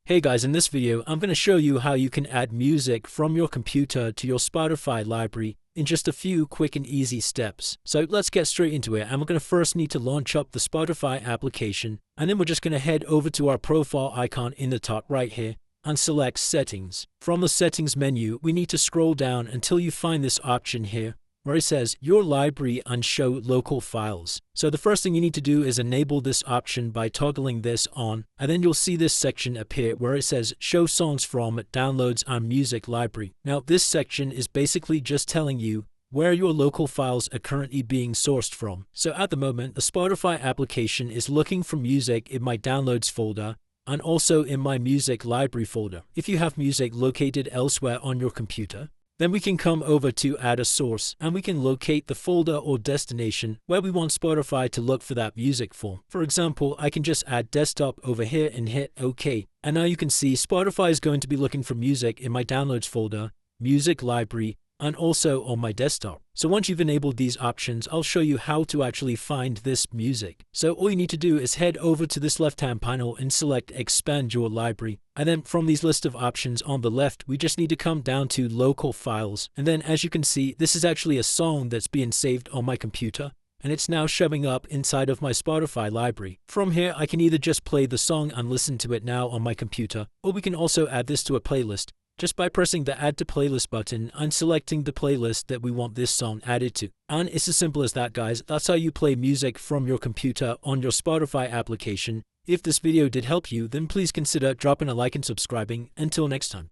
Hey guys, in this video, I'm going to show you how you can add music from your computer to your Spotify library in just a few quick and easy steps. So let's get straight into it. And we're going to first need to launch up the Spotify application. And then we're just going to head over to our profile icon in the top right here and select Settings. From the Settings menu, we need to scroll down until you find this option here, where it says Your Library and Show Local Files. So the first thing you need to do is enable this option by toggling this on, and then you'll see this section appear where it says Show Songs from Downloads and Music Library. Now this section is basically just telling you where your local files are currently being sourced from. So at the moment, the Spotify application is looking for music in my Downloads folder and also in my Music Library folder. If you have music located elsewhere on your computer, then we can come over to Add a Source and we can locate the folder or destination where we want Spotify to look for that music for. For example, I can just add desktop over here and hit OK. And now you can see Spotify is going to be looking for music in my Downloads folder, Music Library, and also on my desktop. So once you've enabled these options, I'll show you how to actually find this music. So all you need to do is head over to this left-hand panel and select Expand Your Library. And then from these list of options on the left, we just need to come down to Local Files. And then as you can see, this is actually a song that's being saved on my computer, and it's now showing up inside of my Spotify library. From here, I can either just play the song and listen to it now on my computer, or we can also add this to a playlist just by pressing the Add to Playlist button and selecting the playlist that we want this song added to. And it's as simple as that, guys. That's how you play music from your computer on your Spotify application. If this video did help you, then please consider dropping a like and subscribing. Until next time.